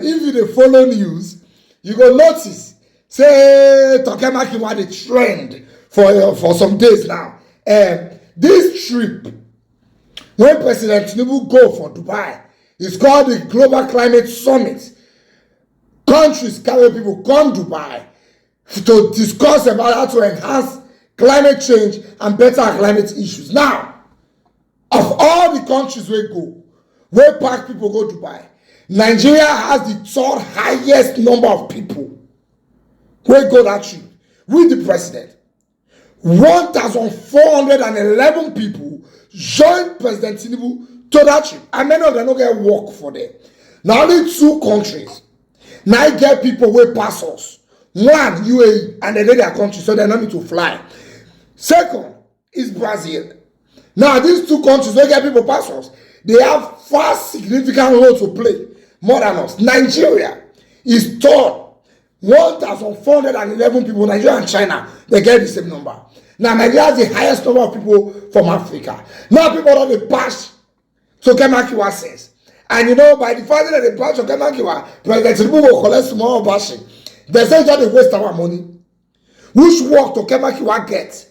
if you dey follow news, you go notice say Toke Makinwa dey trend for some days now. This trip when President Tinubu go for Dubai is called the Global Climate Summit. Countries carry people come Dubai to discuss about how to enhance climate change and better climate issues. Now, of all the countries where pack people go Dubai, Nigeria has the third highest number of people wey go that trip with the president. 1,411 people joined President Tinubu to that trip, and many of them no get work for them. Na only 2 countries now get people wey pass us. One, UAE, and they dey their country, so they no need to fly. Second is Brazil. Now, these 2 countries wey get people pass us, they have far significant role to play more than us. Nigeria is third. 1,411 people. Nigeria and China, they get the same number. Now, Nigeria has the highest number of people from Africa. Now, people don't dey bash Toke Makinwa says. And you know, by the fact that they bash Toke Makinwa, President Tinubu will collect small bashing. They say just they waste our money. Which work Toke Makinwa get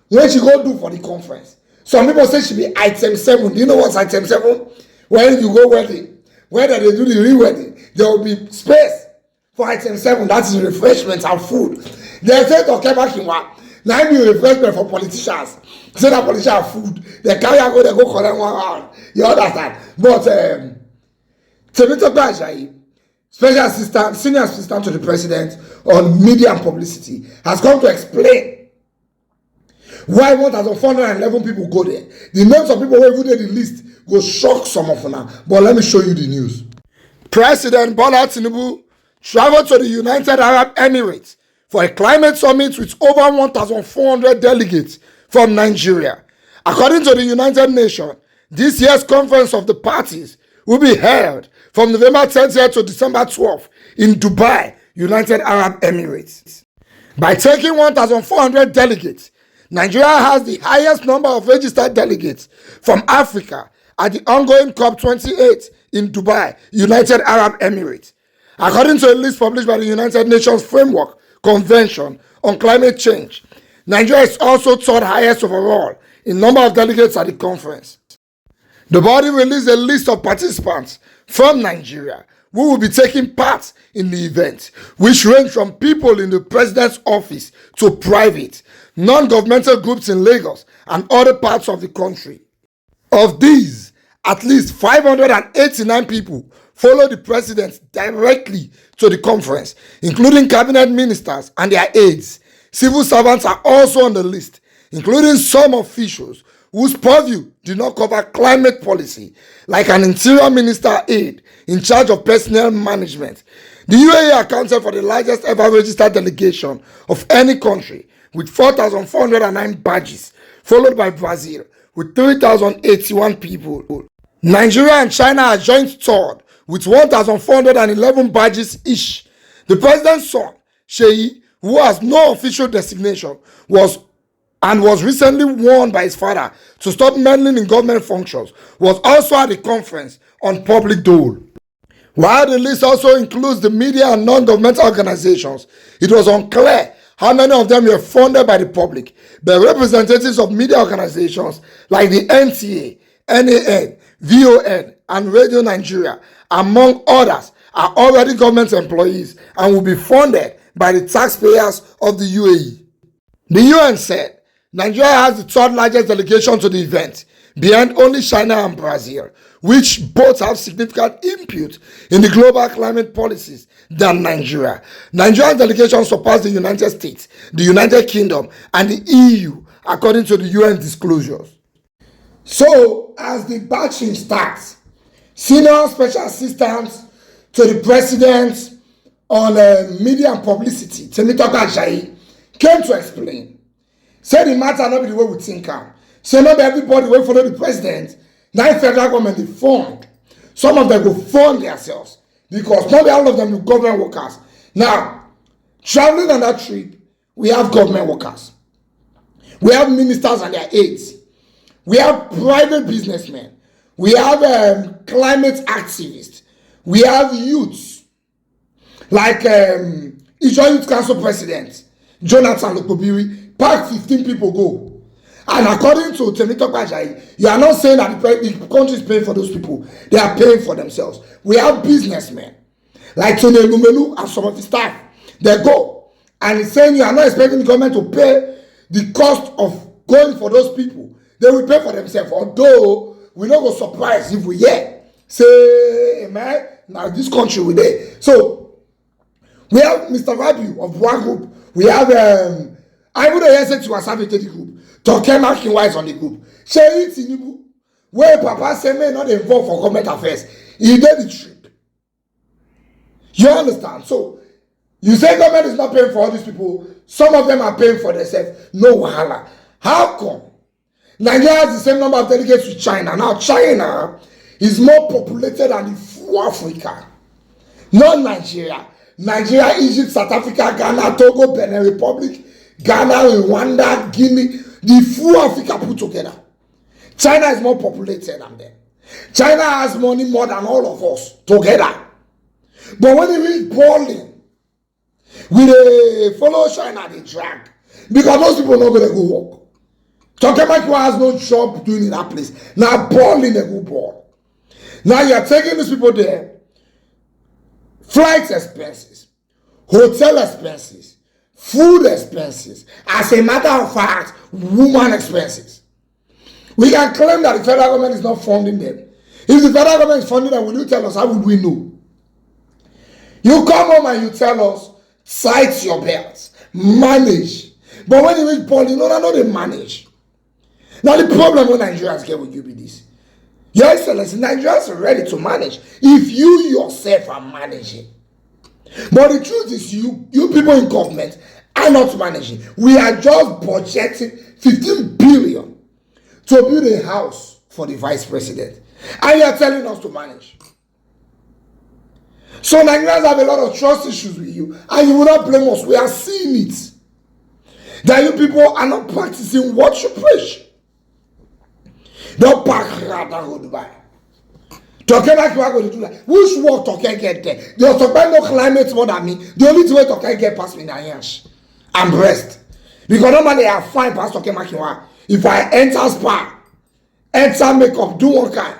when she go do for the conference? Some people say she be item 7. Do you know what's item 7? When you go wedding, when they do the re-wedding, there will be space for item 7. That is refreshments and food. They say Toke Makinwa, now be refreshment for politicians. Say that politicians have food. They carry and go, they go collect one round. You understand? But Temitope, special assistant, senior assistant to the president on media and publicity, has come to explain why 1,411 people go there. The names of people who even did the list go shock some of them. But let me show you the news. President Bola Tinubu traveled to the United Arab Emirates for a climate summit with over 1,400 delegates from Nigeria. According to the United Nations, this year's conference of the parties will be held from November 30th to December 12th in Dubai, United Arab Emirates. By taking 1,400 delegates, Nigeria has the highest number of registered delegates from Africa at the ongoing COP28 in Dubai, United Arab Emirates. According to a list published by the United Nations Framework Convention on Climate Change, Nigeria is also third highest overall in number of delegates at the conference. The body released a list of participants from Nigeria who will be taking part in the event, which range from people in the president's office to private, non-governmental groups in Lagos and other parts of the country. Of these, at least 589 people follow the president directly to the conference, including cabinet ministers and their aides. Civil servants are also on the list, including some officials whose purview do not cover climate policy, like an interior minister aide in charge of personnel management. The UAE accounted for the largest ever registered delegation of any country with 4,409 badges, followed by Brazil with 3,081 people. Nigeria and China are joint third with 1,411 badges each. The president's son, Seyi, who has no official designation, was recently warned by his father to stop meddling in government functions, was also at the conference on public dole. While the list also includes the media and non-governmental organizations, it was unclear how many of them were funded by the public. The representatives of media organizations like the NTA, NAN, VON, and Radio Nigeria, among others, are already government employees and will be funded by the taxpayers of the UAE. The UN said Nigeria has the third largest delegation to the event, behind only China and Brazil, which both have significant input in the global climate policies than Nigeria. Nigeria's delegation surpassed the United States, the United Kingdom, and the EU, according to the UN disclosures. So, as the batching starts, senior special assistants to the president on media and publicity, Temitope came to explain. Say the matter not be the way we think am. Say not everybody will follow the president. Now federal government dey fund. Some of them go fund themselves because not all of them are government workers. Now, traveling on that trip, we have government workers. We have ministers and their aides. We have private businessmen. We have climate activists. We have youths. Like Ijo Youth Council President, Jonathan Lokobiri, pack 15 people go. And according to Temitope Ajayi, you are not saying that the country is paying for those people. They are paying for themselves. We have businessmen like Tony Lumelu and some of the staff. They go and it's saying you are not expecting the government to pay the cost of going for those people. They will pay for themselves. Although we not go surprised if we hear say, man, now this country we there. So we have Mr. Rabiu of one group. We have I would have said to us have a group. Toke Makinwa is on the group. Seyi Tinubu, where Papa say may not involved for government affairs. He did the trip. You understand? So you say government is not paying for all these people. Some of them are paying for themselves. No wahala. How come? Nigeria has the same number of delegates with China. Now China is more populated than the full Africa. Not Nigeria. Nigeria, Egypt, South Africa, Ghana, Togo, Benin Republic, Ghana, Rwanda, Guinea, the full Africa put together. China is more populated than them. China has money more than all of us together. But when it reach balling, we dey follow China, they drag. Because those people are not going to go work. Toke Makinwa has no job doing in that place. Now balling a good ball. Now you are taking these people there. Flight expenses, hotel expenses, food expenses, as a matter of fact, woman expenses. We can claim that the federal government is not funding them. If the federal government is funding them, will you tell us? How would we know? You come home and you tell us, tight your belts, manage. But when you reach Paul, you know they manage. Now the problem with Nigerians get with you be this. Your Excellency, Nigerians are ready to manage if you yourself are managing. But the truth is you people in government are not managing. We are just budgeting 15 billion to build a house for the vice president. And you are telling us to manage. So Nigerians have a lot of trust issues with you. And you will not blame us. We are seeing it. That you people are not practicing what you preach. Don't pack rather goodbye. Toke Makinwa go to do that. Which work Toke get there? The Toke no climate more than me. The only thing Toke get past me na yansh and breast. Because normally I find past Toke Makinwa. If I enter spa, enter makeup, do one kind.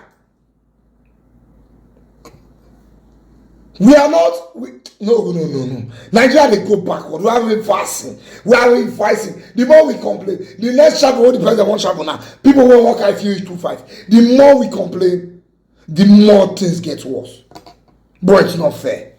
We are not. No. Nigeria they go backward. We are reversing. We are revising. The more we complain, the next chapter what the president wants chapter now. People won't walk I feel 2-5. The more we complain, the more things get worse. But it's not fair.